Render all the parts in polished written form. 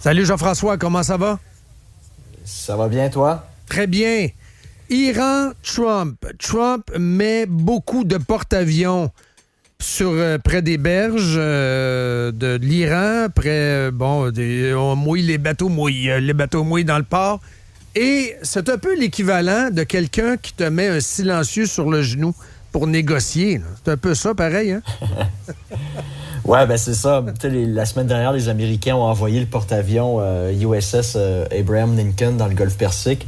Salut Jean-François, comment ça va? Ça va bien, toi? Très bien. Iran, Trump. Trump met beaucoup de porte-avions près des berges de l'Iran. On mouille les bateaux mouillent dans le port. Et c'est un peu l'équivalent de quelqu'un qui te met un silencieux sur le genou pour négocier. Là. C'est un peu ça, pareil, hein? Ouais, ben c'est ça. La semaine dernière, les Américains ont envoyé le porte-avions USS Abraham Lincoln dans le golfe Persique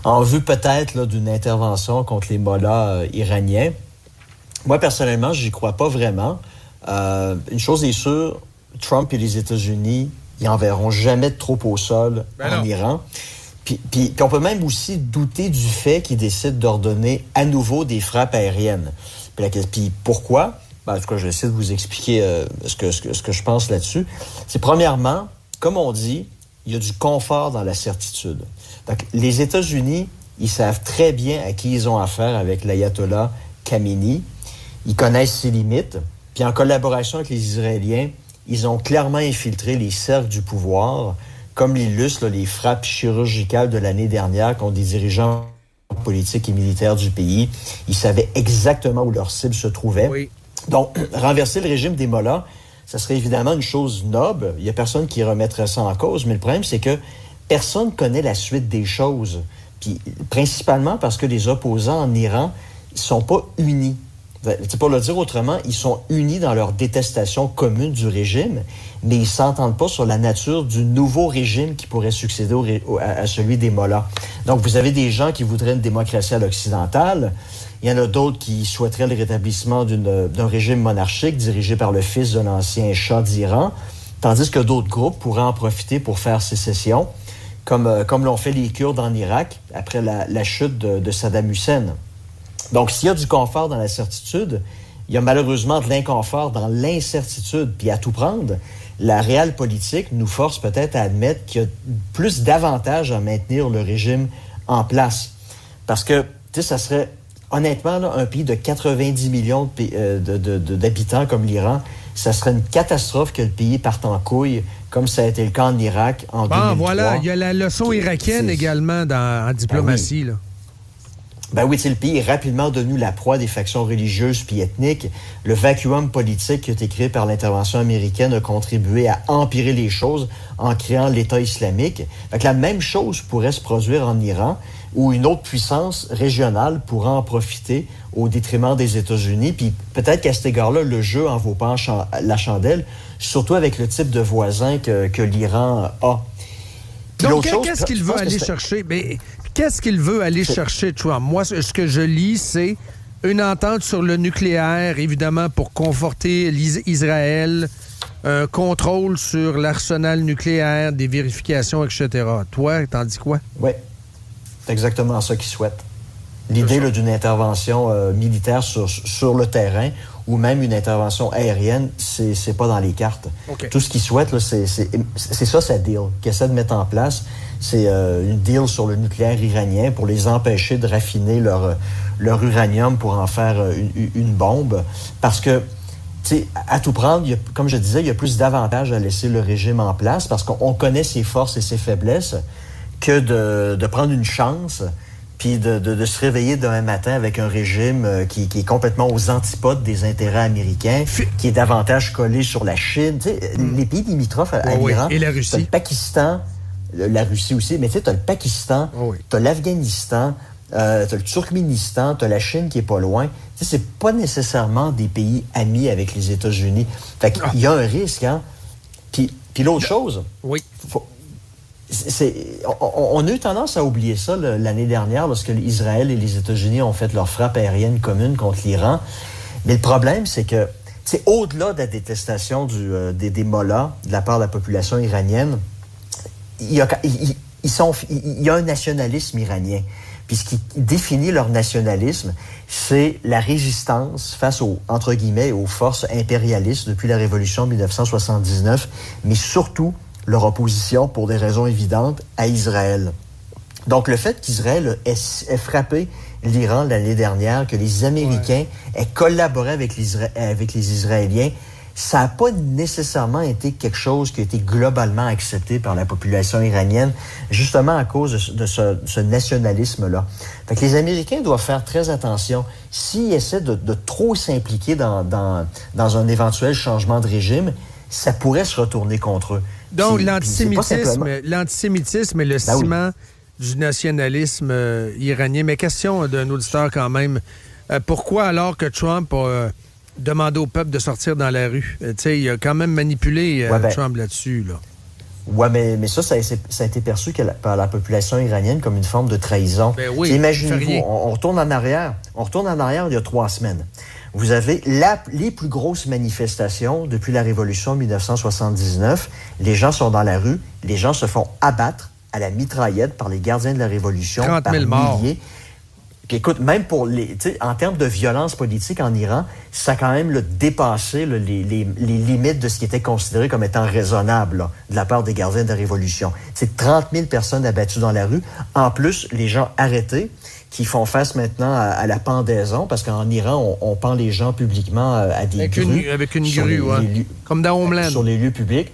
en vue peut-être là, d'une intervention contre les mollahs iraniens. Moi, personnellement, j'y crois pas vraiment. Une chose est sûre, Trump et les États-Unis, ils enverront jamais de troupes au sol en Iran. Puis on peut même aussi douter du fait qu'ils décident d'ordonner à nouveau des frappes aériennes. Puis pourquoi? Ben, en tout cas, je vais essayer de vous expliquer ce que je pense là-dessus. C'est premièrement, comme on dit, il y a du confort dans la certitude. Donc, les États-Unis, ils savent très bien à qui ils ont affaire avec l'ayatollah Khamenei. Ils connaissent ses limites. Puis en collaboration avec les Israéliens, ils ont clairement infiltré les cercles du pouvoir, comme l'illustrent les frappes chirurgicales de l'année dernière contre des dirigeants politiques et militaires du pays. Ils savaient exactement où leur cible se trouvait. Oui. Donc, renverser le régime des mollahs, ça serait évidemment une chose noble. Il n'y a personne qui remettrait ça en cause. Mais le problème, c'est que personne ne connaît la suite des choses. Puis, principalement parce que les opposants en Iran ne sont pas unis. Pour le dire autrement, ils sont unis dans leur détestation commune du régime, mais ils ne s'entendent pas sur la nature du nouveau régime qui pourrait succéder à celui des mollahs. Donc, vous avez des gens qui voudraient une démocratie à l'occidentale. Il y en a d'autres qui souhaiteraient le rétablissement d'un régime monarchique dirigé par le fils de l'ancien Shah d'Iran, tandis que d'autres groupes pourraient en profiter pour faire sécession, comme l'ont fait les Kurdes en Irak après la chute de Saddam Hussein. Donc, s'il y a du confort dans la certitude, il y a malheureusement de l'inconfort dans l'incertitude. Puis à tout prendre, la réelle politique nous force peut-être à admettre qu'il y a plus d'avantages à maintenir le régime en place. Parce que, tu sais, ça serait honnêtement là, un pays de 90 millions d'habitants comme l'Iran, ça serait une catastrophe que le pays parte en couille, comme ça a été le cas en Irak en 2003. Voilà, il y a la leçon irakienne également en diplomatie, là. Ben oui, le pays est rapidement devenu la proie des factions religieuses puis ethniques. Le vacuum politique qui a été créé par l'intervention américaine a contribué à empirer les choses en créant l'État islamique. Fait que la même chose pourrait se produire en Iran, où une autre puissance régionale pourra en profiter au détriment des États-Unis. Puis peut-être qu'à cet égard-là, le jeu en vaut pas la chandelle, surtout avec le type de voisin que l'Iran a. Puis donc, qu'est-ce qu'il veut aller chercher? Mais qu'est-ce qu'il veut aller chercher, Trump? Moi, ce que je lis, c'est une entente sur le nucléaire, évidemment, pour conforter Israël, un contrôle sur l'arsenal nucléaire, des vérifications, etc. Toi, t'en dis quoi? Oui, c'est exactement ça qu'il souhaite. L'idée là, d'une intervention militaire sur le terrain ou même une intervention aérienne, c'est pas dans les cartes. Okay. Tout ce qu'il souhaite, là, c'est ça sa deal qu'il essaie de mettre en place. C'est une deal sur le nucléaire iranien pour les empêcher de raffiner leur uranium pour en faire une bombe. Parce que, tu sais, à tout prendre, comme je disais, il y a plus d'avantages à laisser le régime en place parce qu'on connaît ses forces et ses faiblesses que de prendre une chance puis de se réveiller demain matin avec un régime qui est complètement aux antipodes des intérêts américains, qui est davantage collé sur la Chine. Tu sais, les pays limitrophes à l'Iran, et la Russie. T'as le Pakistan, la Russie aussi, mais tu sais, t'as le Pakistan, t'as l'Afghanistan, t'as le Turkménistan, t'as la Chine qui est pas loin. Tu sais, c'est pas nécessairement des pays amis avec les États-Unis. Fait qu'il y a un risque, hein. Puis l'autre chose... Oui. On a eu tendance à oublier ça l'année dernière lorsque Israël et les États-Unis ont fait leur frappe aérienne commune contre l'Iran. Mais le problème, c'est que, c'est au-delà de la détestation des mollahs de la part de la population iranienne, il y a un nationalisme iranien. Puis ce qui définit leur nationalisme, c'est la résistance face entre guillemets, aux forces impérialistes depuis la Révolution de 1979, mais surtout leur opposition, pour des raisons évidentes, à Israël. Donc, le fait qu'Israël ait frappé l'Iran l'année dernière, que les Américains aient collaboré avec les Israéliens, ça n'a pas nécessairement été quelque chose qui a été globalement accepté par la population iranienne, justement à cause de ce nationalisme-là. Fait que les Américains doivent faire très attention. S'ils essaient de trop s'impliquer dans un éventuel changement de régime, ça pourrait se retourner contre eux. Donc, l'antisémitisme est le ciment du nationalisme iranien. Mais question d'un auditeur quand même. Pourquoi, alors que Trump a demandé au peuple de sortir dans la rue? Il a quand même manipulé Trump là-dessus. Là. Oui, mais ça a été perçu par la population iranienne comme une forme de trahison. Ben oui, imaginez-vous, on retourne en arrière. On retourne en arrière il y a 3 semaines. Vous avez les plus grosses manifestations depuis la Révolution de 1979. Les gens sont dans la rue. Les gens se font abattre à la mitraillette par les gardiens de la Révolution. 30 000 morts. Puis écoute, même en termes de violence politique en Iran, ça a quand même dépassé les limites de ce qui était considéré comme étant raisonnable là, de la part des gardiens de la Révolution. C'est 30 000 personnes abattues dans la rue. En plus, les gens arrêtés qui font face maintenant à la pendaison, parce qu'en Iran, on pend les gens publiquement à des grues. Avec une grue, oui. Comme dans Homeland. Sur les lieux publics.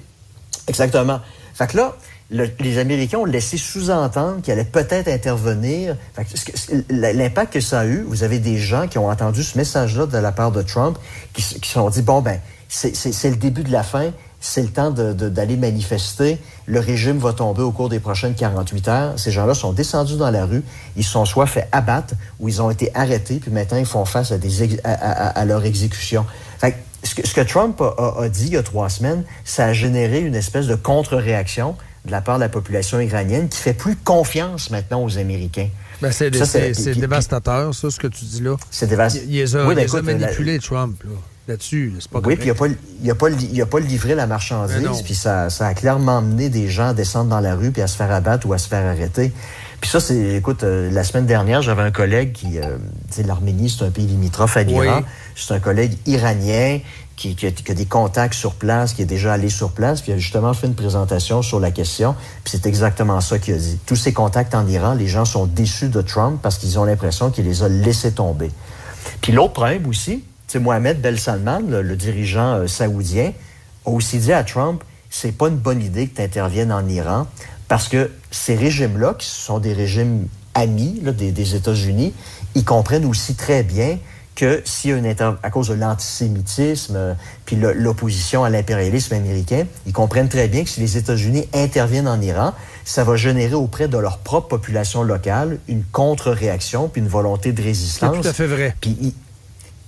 Exactement. Fait que là, les Américains ont laissé sous-entendre qu'il allait peut-être intervenir. L'impact que ça a eu, vous avez des gens qui ont entendu ce message-là de la part de Trump, qui se sont dit, bon, ben, c'est le début de la fin, c'est le temps d'aller manifester, le régime va tomber au cours des prochaines 48 heures. Ces gens-là sont descendus dans la rue, ils se sont soit fait abattre, ou ils ont été arrêtés, puis maintenant ils font face à leur exécution. Fait que ce que Trump a dit il y a 3 semaines, ça a généré une espèce de contre-réaction de la part de la population iranienne qui fait plus confiance maintenant aux Américains. Ben c'est dévastateur, ça, ce que tu dis là. C'est dévastateur. Il les a manipulés, Trump, là-dessus. C'est pas oui, puis il a pas livré la marchandise, puis ça a clairement mené des gens à descendre dans la rue puis à se faire abattre ou à se faire arrêter. Puis ça, écoute, la semaine dernière, j'avais un collègue qui, l'Arménie, c'est un pays limitrophe à l'Iran. Oui. C'est un collègue iranien qui a des contacts sur place, qui est déjà allé sur place, puis il a justement fait une présentation sur la question, puis c'est exactement ça qu'il a dit. Tous ces contacts en Iran, les gens sont déçus de Trump parce qu'ils ont l'impression qu'il les a laissés tomber. Puis l'autre problème aussi, Mohamed Ben Salman, le dirigeant saoudien, a aussi dit à Trump, c'est pas une bonne idée que tu interviennes en Iran, parce que ces régimes-là, qui sont des régimes amis là, des États-Unis, ils comprennent aussi très bien que s'il y a à cause de l'antisémitisme puis l'opposition à l'impérialisme américain, ils comprennent très bien que si les États-Unis interviennent en Iran, ça va générer auprès de leur propre population locale une contre-réaction puis une volonté de résistance. C'est tout à fait vrai.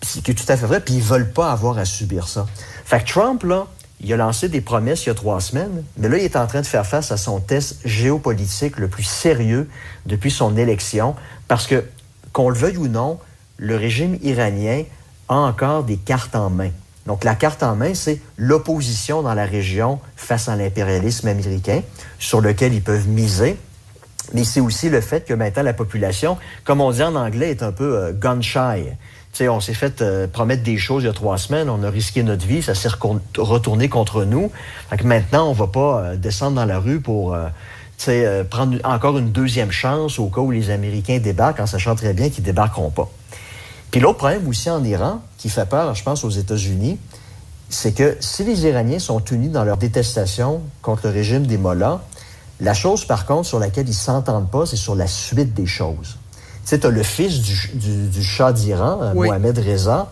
C'est tout à fait vrai, puis ils veulent pas avoir à subir ça. Fait que Trump, là, il a lancé des promesses il y a 3 semaines, mais là, il est en train de faire face à son test géopolitique le plus sérieux depuis son élection, parce que, qu'on le veuille ou non, le régime iranien a encore des cartes en main. Donc, la carte en main, c'est l'opposition dans la région face à l'impérialisme américain, sur lequel ils peuvent miser. Mais c'est aussi le fait que maintenant, la population, comme on dit en anglais, est un peu gun-shy. T'sais, on s'est fait promettre des choses il y a 3 semaines, on a risqué notre vie, ça s'est retourné contre nous. Fait que maintenant, on va pas descendre dans la rue pour prendre encore une deuxième chance au cas où les Américains débarquent, en sachant très bien qu'ils débarqueront pas. Puis l'autre problème aussi en Iran, qui fait peur, je pense, aux États-Unis, c'est que si les Iraniens sont unis dans leur détestation contre le régime des mollahs, la chose, par contre, sur laquelle ils s'entendent pas, c'est sur la suite des choses. Tu sais, tu as le fils du Shah d'Iran, oui. Mohamed Reza,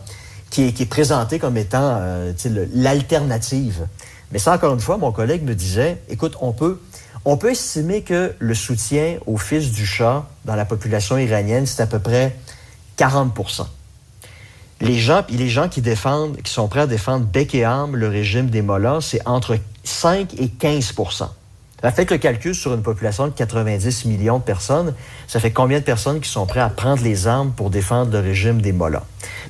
qui est présenté comme étant l'alternative. Mais ça, encore une fois, mon collègue me disait, écoute, on peut estimer que le soutien au fils du Shah dans la population iranienne, c'est à peu près 40%. Les gens qui sont prêts à défendre bec et âme le régime des mollahs, c'est entre 5 et 15%. Faites le calcul sur une population de 90 millions de personnes, ça fait combien de personnes qui sont prêts à prendre les armes pour défendre le régime des mollahs?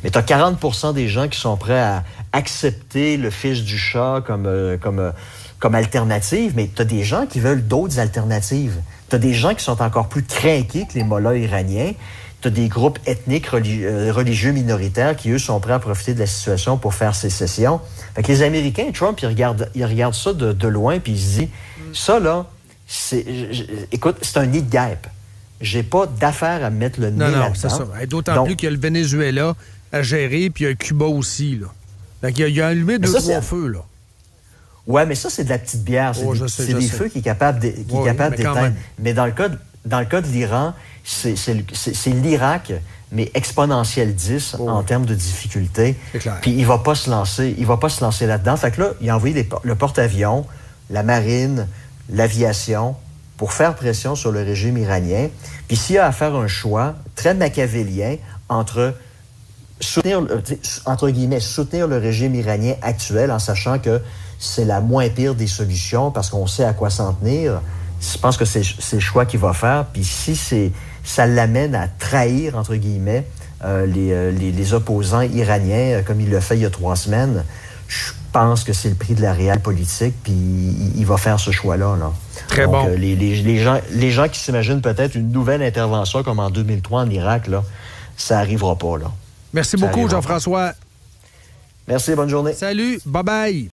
Mais tu as 40% des gens qui sont prêts à accepter le fils du Shah comme alternative, mais tu as des gens qui veulent d'autres alternatives. Tu as des gens qui sont encore plus craqués que les mollahs iraniens. Tu as des groupes ethniques religieux minoritaires qui, eux, sont prêts à profiter de la situation pour faire sécession. Fait que les Américains, Trump, ils regardent ça de loin, puis ils se disent, ça, là, écoute, c'est un nid de guêpe. J'ai pas d'affaire à mettre le nez là-dedans. Non, c'est ça. Et d'autant plus qu'il y a le Venezuela à gérer, puis il y a Cuba aussi, là. Il a allumé Mais 2-3 feux, là. Ouais, mais ça, c'est de la petite bière. C'est des feux qui est capable d'éteindre. Mais dans le cas de l'Iran, c'est l'Irak, mais exponentiel 10 en termes de difficulté. Puis il va pas se lancer là-dedans. Fait que là, il a envoyé le porte-avions, la marine, l'aviation, pour faire pression sur le régime iranien. Puis s'il y a à faire un choix très machiavélien entre soutenir le régime iranien actuel en sachant que c'est la moins pire des solutions parce qu'on sait à quoi s'en tenir, je pense que c'est le choix qu'il va faire. Puis si ça l'amène à trahir, entre guillemets, les opposants iraniens, comme il l'a fait il y a 3 semaines, je pense que c'est le prix de la réelle politique, puis il va faire ce choix-là. Là. Très Donc, bon. Les gens qui s'imaginent peut-être une nouvelle intervention comme en 2003 en Irak, là, ça n'arrivera pas. Là. Merci beaucoup, Jean-François. Merci, bonne journée. Salut, bye-bye.